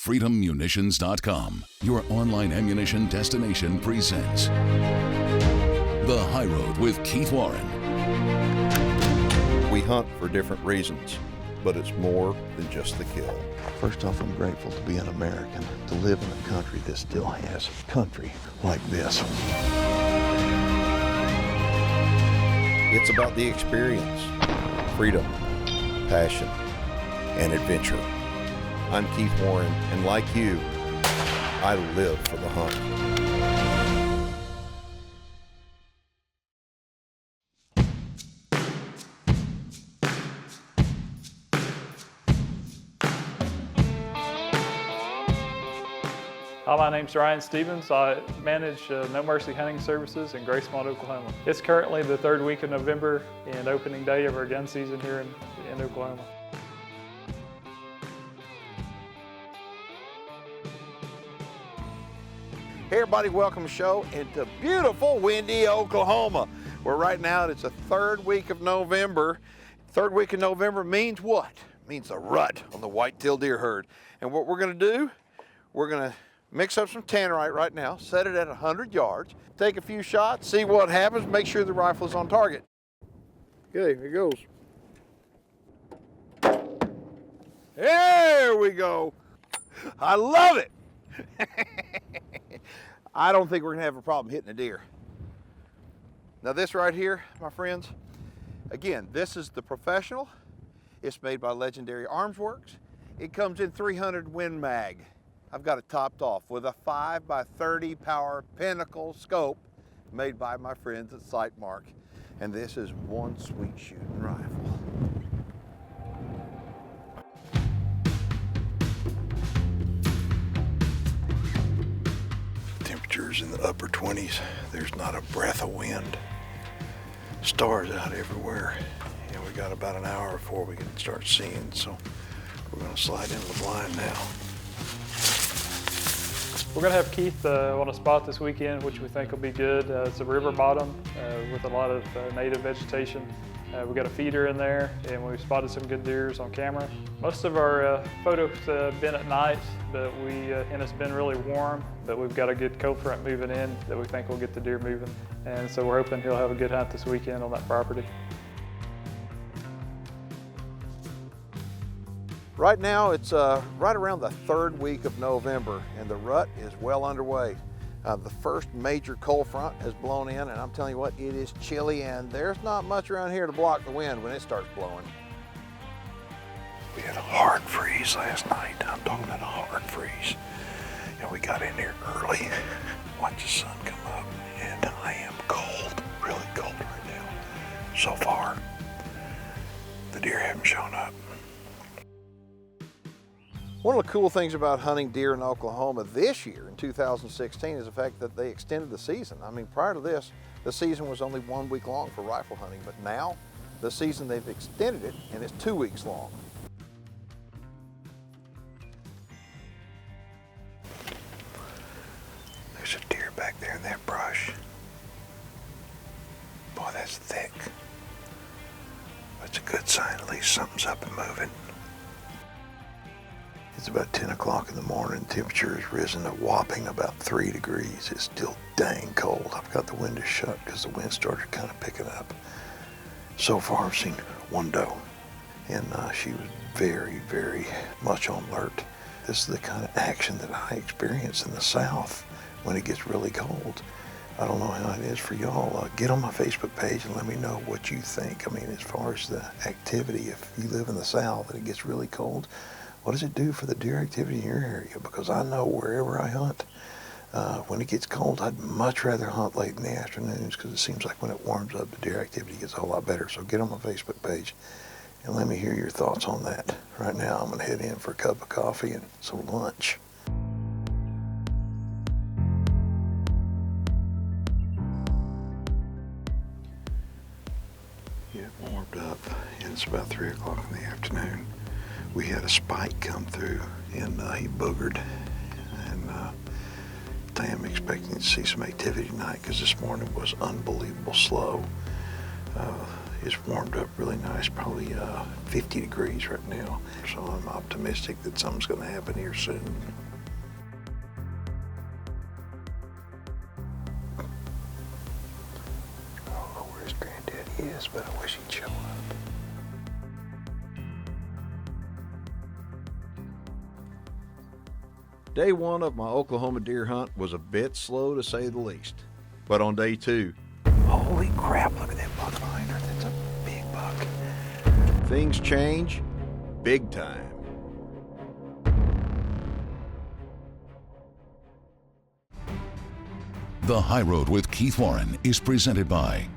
FreedomMunitions.com, your online ammunition destination, presents The High Road with Keith Warren. We hunt for different reasons, but it's more than just the kill. First off, I'm grateful to be an American, to live in a country that still has country like this. It's about the experience, freedom, passion, and adventure. I'm Keith Warren, and like you, I live for the hunt. Hi, my name's Ryan Stevens. I manage No Mercy Hunting Services in Gracemont, Oklahoma. It's currently the third week of November and opening day of our gun season here in Oklahoma. Hey everybody, welcome to the show into beautiful, windy Oklahoma, where right now it's the third week of November. Third week of November means what? It means a rut on the whitetail deer herd. And what we're gonna do, we're gonna mix up some tannerite right now, set it at 100 yards, take a few shots, see what happens, make sure the rifle is on target. Okay, here goes. There we go. I love it. I don't think we're gonna have a problem hitting a deer. Now this right here, my friends, again, this is the Professional. It's made by Legendary Arms Works. It comes in 300 Win Mag. I've got it topped off with a 5x30 power Pinnacle scope made by my friends at Sightmark. And this is one sweet shooting rifle. Temperatures in the upper 20s. There's not a breath of wind. Stars out everywhere. And we got about an hour before we can start seeing, so we're gonna slide into the blind now. We're going to have Keith on a spot this weekend, which we think will be good. It's a river bottom with a lot of native vegetation. We've got a feeder in there, and we've spotted some good deers on camera. Most of our photos have been at night, but and it's been really warm, but we've got a good cold front moving in that we think will get the deer moving. And so we're hoping he'll have a good hunt this weekend on that property. Right now, it's right around the third week of November, and the rut is well underway. The first major cold front has blown in, and I'm telling you what, it is chilly, and there's not much around here to block the wind when it starts blowing. We had a hard freeze last night. I'm talking about a hard freeze. And we got in here early, watch the sun come up, and I am cold, really cold right now. So far, the deer haven't shown up. One of the cool things about hunting deer in Oklahoma this year, in 2016, is the fact that they extended the season. I mean, prior to this, the season was only 1 week long for rifle hunting, but now, the season, they've extended it, and it's 2 weeks long. There's a deer back there in that brush. Boy, that's thick. That's a good sign, at least something's up and moving. It's about 10 o'clock in the morning. Temperature has risen a whopping about 3 degrees. It's still dang cold. I've got the windows shut because the wind started kind of picking up. So far, I've seen one doe, and she was very, very much on alert. This is the kind of action that I experience in the South when it gets really cold. I don't know how it is for y'all. Get on my Facebook page and let me know what you think. I mean, as far as the activity, if you live in the South and it gets really cold, what does it do for the deer activity in your area? Because I know wherever I hunt, when it gets cold, I'd much rather hunt late in the afternoons because it seems like when it warms up, the deer activity gets a whole lot better. So get on my Facebook page and let me hear your thoughts on that. Right now, I'm gonna head in for a cup of coffee and some lunch. Get warmed up, and it's about 3 o'clock in the afternoon. We had a spike come through, and he boogered, and I am expecting to see some activity tonight because this morning was unbelievable slow. It's warmed up really nice, probably 50 degrees right now. So I'm optimistic that something's gonna happen here soon. I don't know where his granddaddy is, but I wish he'd show up. Day one of my Oklahoma deer hunt was a bit slow to say the least. But on day two, Holy crap, look at that buck behind her. That's a big buck. things change big time. The High Road with Keith Warren is presented by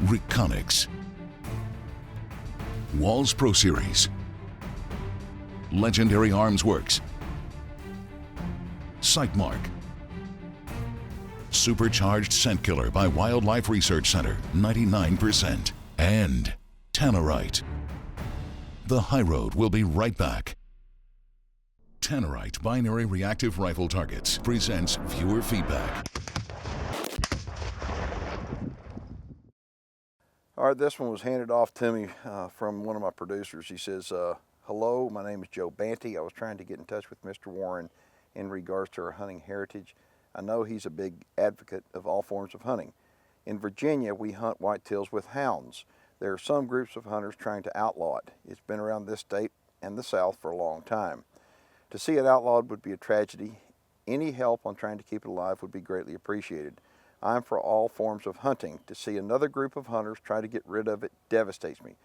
Reconics, Walls Pro Series, Legendary Arms Works, Sightmark, Supercharged Scent Killer by Wildlife Research Center, 99%, and Tannerite. The High Road will be right back. Tannerite Binary Reactive Rifle Targets presents viewer feedback. All right, this one was handed off to me from one of my producers. He says, hello, my name is Joe Banty. I was trying to get in touch with Mr. Warren in regards to our hunting heritage. I know he's a big advocate of all forms of hunting. In Virginia, we hunt whitetails with hounds. There are some groups of hunters trying to outlaw it. It's been around this state and the South for a long time. To see it outlawed would be a tragedy. Any help on trying to keep it alive would be greatly appreciated. I'm for all forms of hunting. To see another group of hunters try to get rid of it devastates me.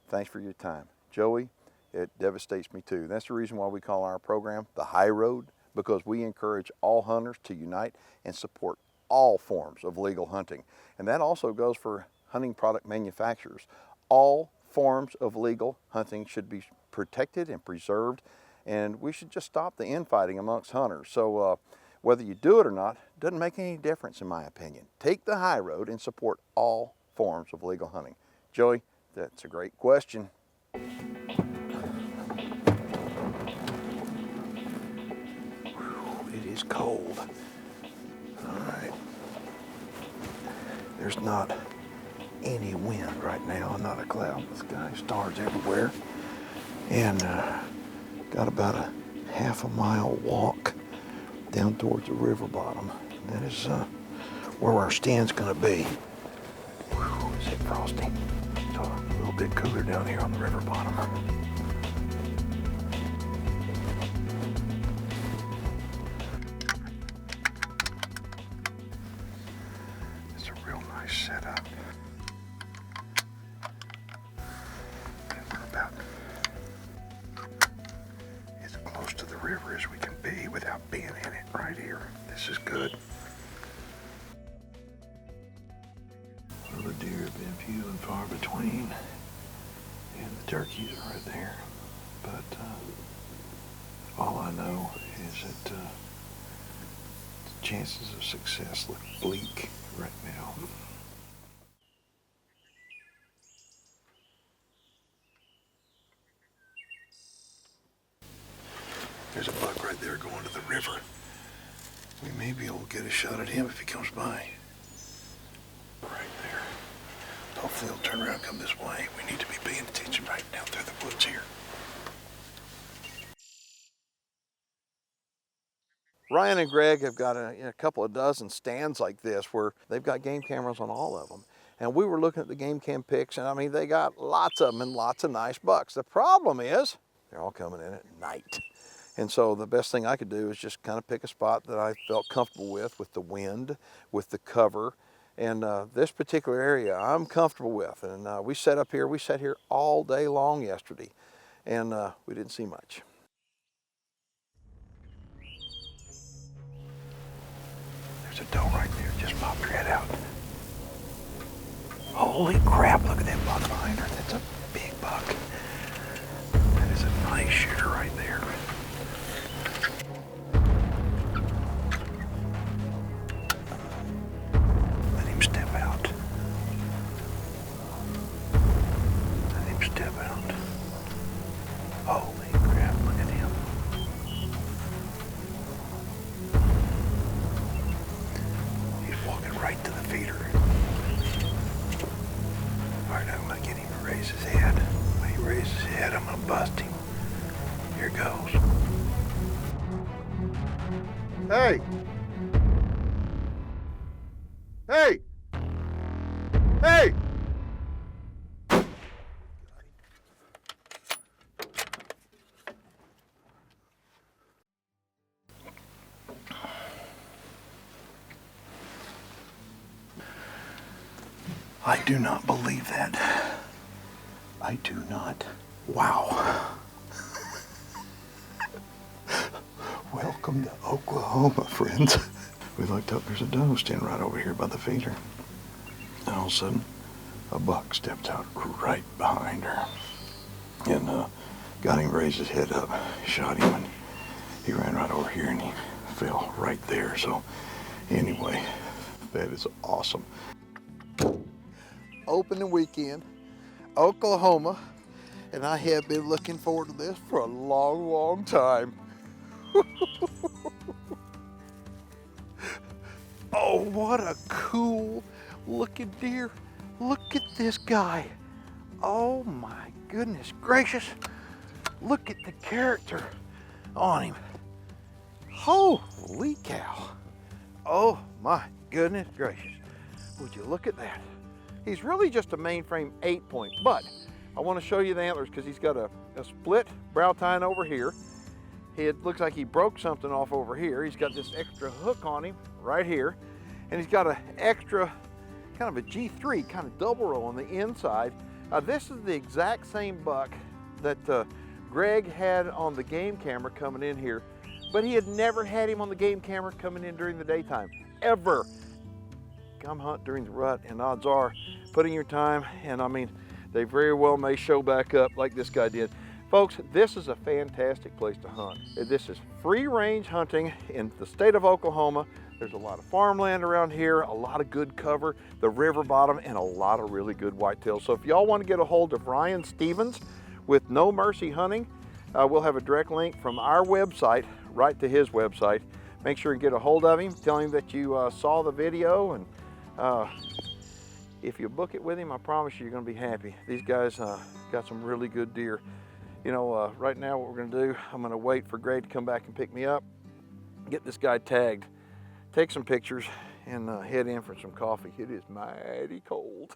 Thanks for your time. Joey, it devastates me too. That's the reason why we call our program The High Road, because we encourage all hunters to unite and support all forms of legal hunting. And that also goes for hunting product manufacturers. All forms of legal hunting should be protected and preserved, and we should just stop the infighting amongst hunters. So whether you do it or not, doesn't make any difference in my opinion. Take the high road and support all forms of legal hunting. Joey, that's a great question. It is cold. All right. There's not any wind right now, not a cloud in the sky, stars everywhere. And got about a half a mile walk down towards the river bottom. That is where our stand's gonna be. Whew, is it frosty? It's a little bit cooler down here on the river bottom. It's a real nice setup. And we're about as close to the river as we can be without being in it right here. This is good. So the deer have been few and far between, and the turkeys are right there. But all I know is that the chances of success look bleak right now. There's a buck right there going to the river. We may be able to get a shot at him if he comes by. Right there. Hopefully he'll turn around and come this way. We need to be paying attention right now through the woods here. Ryan and Greg have got a couple of dozen stands like this where they've got game cameras on all of them. And we were looking at the game cam pics, and I mean, they got lots of them and lots of nice bucks. The problem is they're all coming in at night. And so the best thing I could do is just kind of pick a spot that I felt comfortable with the wind, with the cover. And this particular area I'm comfortable with. And we sat up here, we sat here all day long yesterday, and we didn't see much. There's a doe right there. Just popped her head out. Holy crap, look at that buck behind her. That's a big buck. That is a nice shooter right there. Let him step out. Let him step out. Holy crap, look at him. He's walking right to the feeder. All right, I'm gonna get him Hey! Hey! Hey! I do not believe that. I do not. Wow. Welcome to Oklahoma, friends. We looked up, there's a doe standing right over here by the feeder. And all of a sudden, a buck stepped out right behind her. And got him to raise his head up, shot him, and he ran right over here and he fell right there. So anyway, that is awesome. Opening weekend, Oklahoma, and I have been looking forward to this for a long, long time. Oh, what a cool looking deer. Look at this guy. Oh my goodness gracious. Look at the character on him. Holy cow. Oh my goodness gracious. Would you look at that? He's really just a mainframe 8-point, but I want to show you the antlers because he's got a split brow tine over here. It looks like he broke something off over here. He's got this extra hook on him right here, and he's got an extra kind of a G3 kind of double row on the inside. This is the exact same buck that Greg had on the game camera coming in here, but he had never had him on the game camera coming in during the daytime, ever. Come hunt during the rut, and odds are, put in your time, and I mean, they very well may show back up like this guy did. Folks, this is a fantastic place to hunt. This is free range hunting in the state of Oklahoma. There's a lot of farmland around here, a lot of good cover, the river bottom, and a lot of really good whitetails. So if y'all want to get a hold of Ryan Stevens with No Mercy Hunting, we'll have a direct link from our website right to his website. Make sure and get a hold of him, tell him that you saw the video, and if you book it with him, I promise you, you're gonna be happy. These guys got some really good deer. You know, right now what we're gonna do, I'm gonna wait for Greg to come back and pick me up, get this guy tagged, take some pictures, and head in for some coffee. It is mighty cold.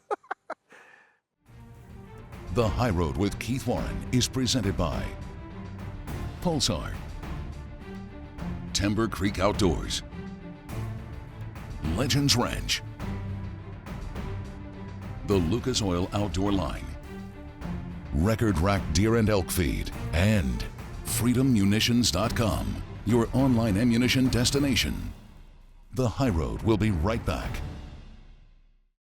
The High Road with Keith Warren is presented by Pulsar, Timber Creek Outdoors, Legends Ranch, the Lucas Oil Outdoor Line, Record Rack Deer and Elk Feed, and FreedomMunitions.com, your online ammunition destination. The High Road will be right back.